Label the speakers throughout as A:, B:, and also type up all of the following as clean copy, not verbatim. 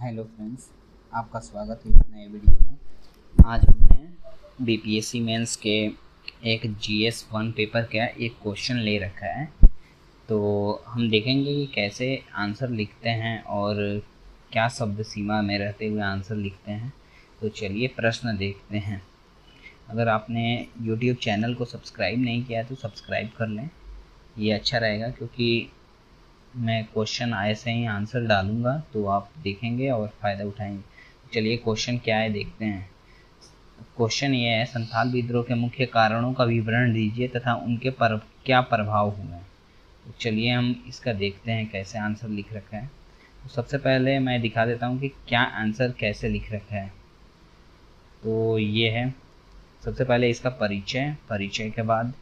A: Hello friends, आपका स्वागत है इस नए वीडियो में। आज हमने बीपीएससी मेंस के एक जीएस 1 पेपर का एक क्वेश्चन ले रखा है। तो हम देखेंगे कि कैसे आंसर लिखते हैं और क्या शब्द सीमा में रहते हुए आंसर लिखते हैं। तो चलिए प्रश्न देखते हैं। अगर आपने यूट्यूब चैनल को सब्सक्राइब नहीं किया तो सब्सक्राइब कर लें, ये अच्छा रहेगा, क्योंकि मैं क्वेश्चन ऐसे ही आंसर डालूंगा तो आप देखेंगे और फ़ायदा उठाएंगे। चलिए क्वेश्चन क्या है देखते हैं। क्वेश्चन ये है, संथाल विद्रोह के मुख्य कारणों का विवरण दीजिए तथा उनके पर क्या प्रभाव हुए। तो चलिए हम इसका देखते हैं कैसे आंसर लिख रखा है। तो सबसे पहले मैं दिखा देता हूँ कि क्या आंसर कैसे लिख रखा है। तो ये है सबसे पहले इसका परिचय के बाद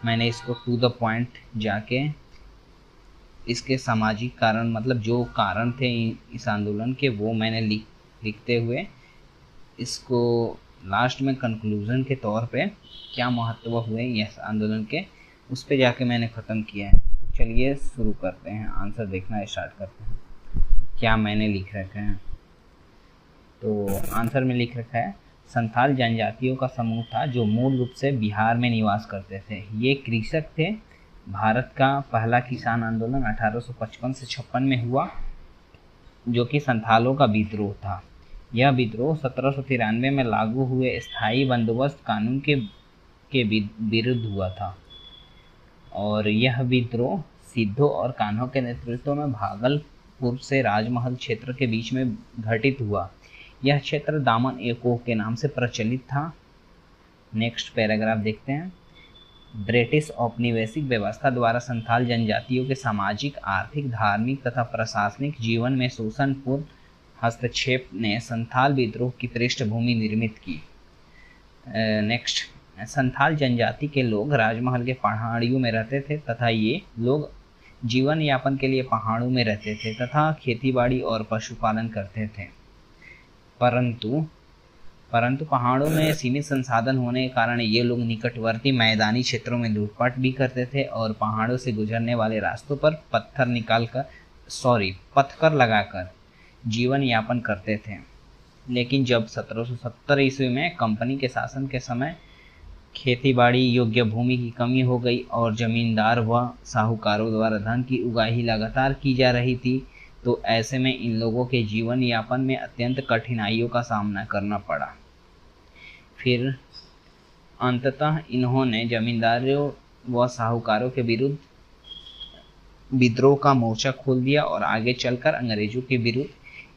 A: मैंने इसको टू द पॉइंट जाके इसके सामाजिक कारण, मतलब जो कारण थे इस आंदोलन के, वो मैंने लिखते हुए इसको लास्ट में कंक्लूज़न के तौर पे क्या महत्व हुए इस आंदोलन के, उस पे जाके मैंने ख़त्म किया है। तो चलिए शुरू करते हैं, आंसर देखना स्टार्ट करते हैं क्या मैंने लिख रखा है। तो आंसर में लिख रखा है, संथाल जनजातियों का समूह था जो मूल रूप से बिहार में निवास करते थे। ये कृषक थे। भारत का पहला किसान आंदोलन 1855 से 56 में हुआ, जो कि संथालों का विद्रोह था। यह विद्रोह 1793 में लागू हुए स्थायी बंदोबस्त कानून के विरुद्ध हुआ था। और यह विद्रोह सिद्धों और कान्हों के नेतृत्व में भागलपुर से राजमहल क्षेत्र के बीच में घटित हुआ। यह क्षेत्र दामन एकोह के नाम से प्रचलित था। नेक्स्ट पैराग्राफ देखते हैं। ब्रिटिश औपनिवेशिक व्यवस्था द्वारा संथाल जनजातियों के सामाजिक, आर्थिक, धार्मिक तथा प्रशासनिक जीवन में शोषणपूर्ण हस्तक्षेप ने संथाल विद्रोह की पृष्ठभूमि निर्मित की। नेक्स्ट, संथाल जनजाति के लोग राजमहल के पहाड़ियों में रहते थे तथा ये लोग जीवन यापन के लिए पहाड़ों में रहते थे तथा खेतीबाड़ी और पशुपालन करते थे। परंतु पहाड़ों में सीमित संसाधन होने के कारण ये लोग निकटवर्ती मैदानी क्षेत्रों में लूटपाट भी करते थे और पहाड़ों से गुजरने वाले रास्तों पर पत्थर लगाकर जीवन यापन करते थे। लेकिन जब 1770 ईस्वी में कंपनी के शासन के समय खेतीबाड़ी योग्य भूमि की कमी हो गई और जमींदार व साहूकारों द्वारा धन की उगाही लगातार की जा रही थी, तो ऐसे में इन लोगों के जीवन यापन में अत्यंत कठिनाइयों का सामना करना पड़ा। फिर अंततः इन्होंने जमींदारों व साहूकारों के विरुद्ध विद्रोह का मोर्चा खोल दिया और आगे चलकर अंग्रेजों के विरुद्ध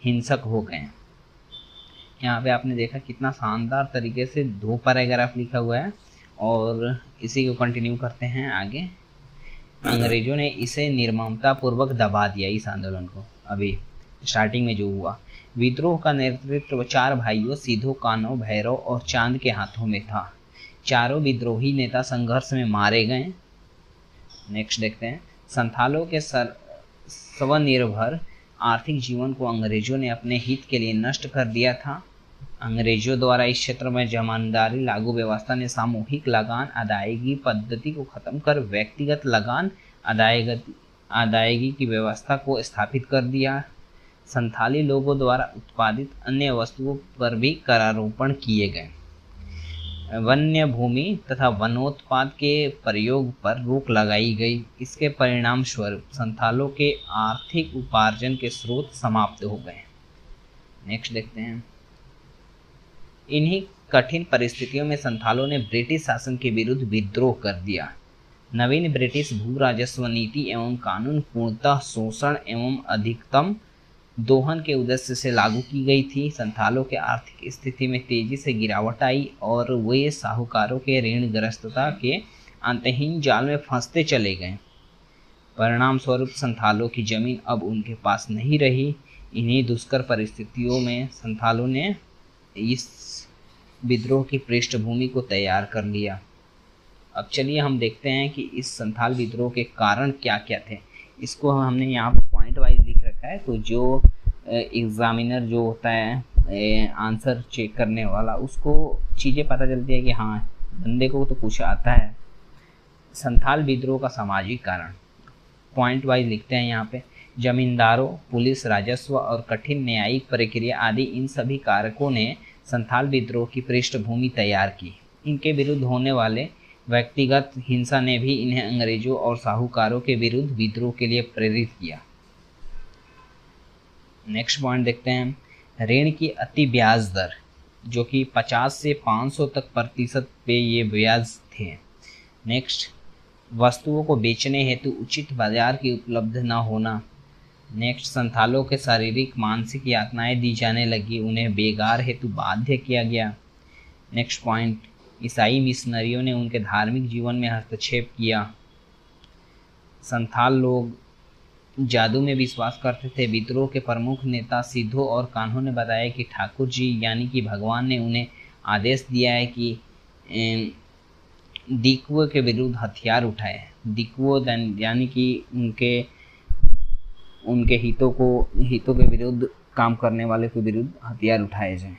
A: हिंसक हो गए। यहाँ पे आपने देखा कितना शानदार तरीके से 2 पैराग्राफ लिखा हुआ है और इसी को कंटिन्यू करते हैं आगे। अंग्रेजों ने इसे निर्ममता पूर्वक दबा दिया, इस आंदोलन को। अभी स्टार्टिंग में जो हुआ, विद्रोह का नेतृत्व 4 भाइयों सिद्धो, कान्हो, भैरव और चांद के हाथों में था। चारों विद्रोही नेता संघर्ष में मारे गए। नेक्स्ट देखते हैं। संथालों के स्वनिर्भर आर्थिक जीवन को अंग्रेजों ने अपने हित के लिए नष्ट कर दिया था। अंग्रेजों द्वारा इस क्षेत्र में जमानदारी लागू व्यवस्था ने सामूहिक लगान अदायगी पद्धति को खत्म कर व्यक्तिगत लगान अदायगी की व्यवस्था को स्थापित कर दिया। संथाली लोगों द्वारा उत्पादित अन्य वस्तुओं पर भी करारोपण किए गए। वन्य भूमि तथा वनोत्पाद के प्रयोग पर रोक लगाई गई। इसके परिणाम स्वरूप संथालों के आर्थिक उपार्जन के स्रोत समाप्त हो गए। नेक्स्ट देखते हैं। इन्हीं कठिन परिस्थितियों में संथालों ने ब्रिटिश शासन के विरुद्ध विद्रोह कर दिया। नवीन ब्रिटिश भू राजस्व नीति एवं कानून पूर्णतः शोषण एवं अधिकतम दोहन के उद्देश्य से लागू की गई थी। संथालों के आर्थिक स्थिति में तेजी से गिरावट आई और वे साहूकारों के ऋणग्रस्तता के अंतहीन जाल में फंसते चले गए। परिणाम स्वरूप संथालों की जमीन अब उनके पास नहीं रही। इन्हीं दुष्कर परिस्थितियों में संथालों ने इस विद्रोह की पृष्ठभूमि को तैयार कर लिया। अब चलिए हम देखते हैं कि इस संथाल विद्रोह के कारण क्या क्या थे। इसको हमने यहाँ पर पॉइंट वाइज लिख रखा है, तो जो एग्जामिनर जो होता है आंसर चेक करने वाला, उसको चीज़ें पता चलती है कि हाँ बंदे को तो कुछ आता है। संथाल विद्रोह का सामाजिक कारण पॉइंट वाइज लिखते हैं यहाँ पे। जमींदारों, पुलिस, राजस्व और कठिन न्यायिक प्रक्रिया आदि इन सभी कारकों ने संथाल विद्रोह की पृष्ठभूमि तैयार की। इनके विरुद्ध होने वाले व्यक्तिगत हिंसा ने भी इन्हें अंग्रेजों और साहूकारों के विरुद्ध विद्रोह के लिए प्रेरित किया। नेक्स्ट पॉइंट देखते हैं, ऋण की अति ब्याज दर, जो कि 50 से 500 तक प्रतिशत पे ये ब्याज थे। नेक्स्ट, वस्तुओं को बेचने हेतु उचित बाजार की उपलब्ध न होना। नेक्स्ट, संथालों के शारीरिक मानसिक यातनाएं दी जाने लगी, उन्हें बेगार हेतु बाध्य किया गया। नेक्स्ट पॉइंट, ईसाई मिशनरियों ने उनके धार्मिक जीवन में हस्तक्षेप किया। संथाल लोग जादू में विश्वास करते थे। विद्रोह के प्रमुख नेता सिद्धो और कान्हो ने बताया कि ठाकुर जी यानी कि भगवान ने उन्हें आदेश दिया है कि दिक्वो के विरुद्ध हथियार उठाए। दिक्वो यानी कि उनके हितों के विरुद्ध काम करने वाले के विरुद्ध हथियार उठाए जाएं।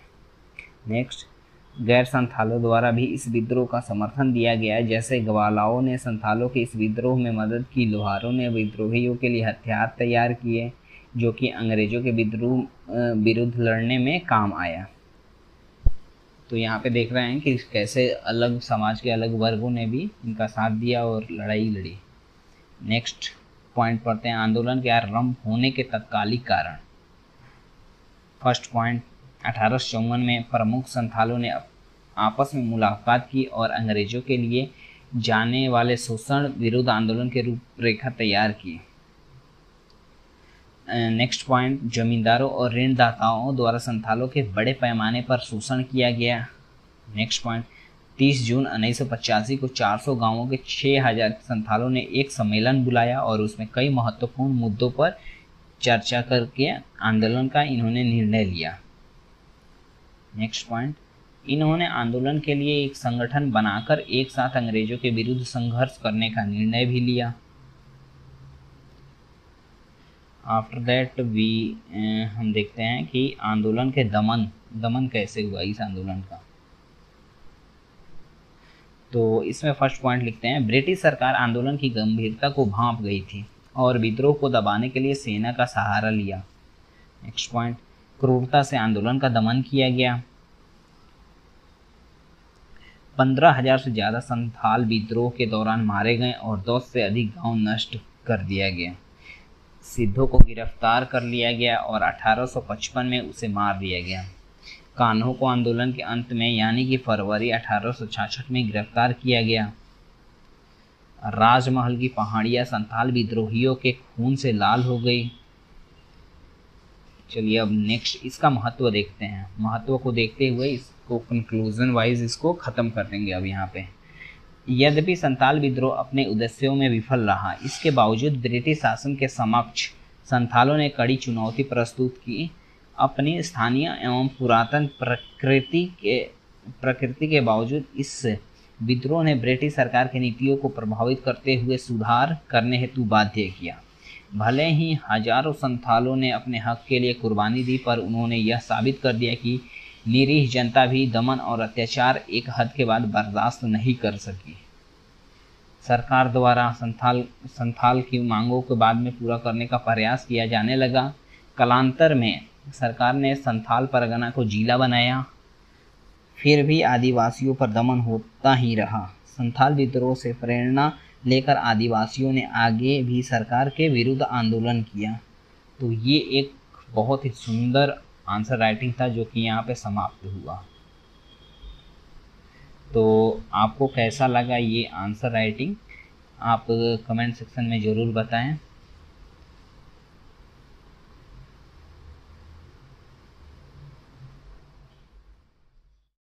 A: नेक्स्ट, गैर संथालों द्वारा भी इस विद्रोह का समर्थन दिया गया, जैसे ग्वालाओं ने संथालों के इस विद्रोह में मदद की। लोहारों ने विद्रोहियों के लिए हथियार तैयार किए, जो कि अंग्रेजों के विरुद्ध लड़ने में काम आया। तो यहाँ पे देख रहे हैं कि कैसे अलग समाज के अलग वर्गों ने भी इनका साथ दिया और लड़ाई लड़ी। नेक्स्ट पॉइंट पढ़ते हैं, आंदोलन के आरंभ होने के तत्कालिक कारण। फर्स्ट पॉइंट, 1854 में प्रमुख संथालों ने आपस में मुलाकात की और अंग्रेजों के लिए जाने वाले शोषण विरुद्ध आंदोलन के रूपरेखा तैयार की। नेक्स्ट पॉइंट, जमींदारों और ऋणदाताओं द्वारा संथालों के बड़े पैमाने पर शोषण किया गया। नेक्स्ट पॉइंट, 30 जून 1985 को 400 गांवों के 6000 संथालों ने एक सम्मेलन बुलाया और उसमें कई महत्वपूर्ण मुद्दों पर चर्चा करके आंदोलन का इन्होंने निर्णय लिया। नेक्स्ट पॉइंट, इन्होंने आंदोलन के लिए एक संगठन बनाकर एक साथ अंग्रेजों के विरुद्ध संघर्ष करने का निर्णय भी लिया। आफ्टर दैट हम देखते हैं कि आंदोलन के दमन कैसे हुआ इस आंदोलन का। तो इसमें फर्स्ट पॉइंट लिखते हैं, ब्रिटिश सरकार आंदोलन की गंभीरता को भांप गई थी और विद्रोह को दबाने के लिए सेना का सहारा लिया। नेक्स्ट पॉइंट, क्रूरता से आंदोलन का दमन किया गया। 15,000 से ज़्यादा संथाल विद्रोह के दौरान मारे गए और 10 से अधिक गांव नष्ट कर दिया गया। सिद्धो को गिरफ्तार कर लिया गया और 1855 में उसे मार दिया गया। कान्हो को आंदोलन के अंत में यानी कि फरवरी 1866 में गिरफ्तार किया गया। राजमहल की पहाड़ियाँ संथाल विद्रोहियों के खून से लाल हो गई। चलिए अब नेक्स्ट इसका महत्व देखते हैं। महत्व को देखते हुए इसको कंक्लूजन वाइज इसको ख़त्म कर देंगे अब यहाँ पे। यद्यपि संथाल विद्रोह अपने उद्देश्यों में विफल रहा, इसके बावजूद ब्रिटिश शासन के समक्ष संथालों ने कड़ी चुनौती प्रस्तुत की। अपनी स्थानीय एवं पुरातन प्रकृति के बावजूद इस विद्रोह ने ब्रिटिश सरकार की नीतियों को प्रभावित करते हुए सुधार करने हेतु बाध्य किया। भले ही हजारों संथालों ने अपने हक के लिए कुर्बानी दी, पर उन्होंने यह साबित कर दिया कि निरीह जनता भी दमन और अत्याचार एक हद के बाद बर्दाश्त नहीं कर सकी। सरकार द्वारा संथाल की मांगों को बाद में पूरा करने का प्रयास किया जाने लगा। कालांतर में सरकार ने संथाल परगना को जिला बनाया, फिर भी आदिवासियों पर दमन होता ही रहा। संथाल विद्रोह से प्रेरणा लेकर आदिवासियों ने आगे भी सरकार के विरुद्ध आंदोलन किया। तो ये एक बहुत ही सुंदर आंसर राइटिंग था जो कि यहाँ पे समाप्त हुआ। तो आपको कैसा लगा ये आंसर राइटिंग, आप कमेंट सेक्शन में ज़रूर बताएं।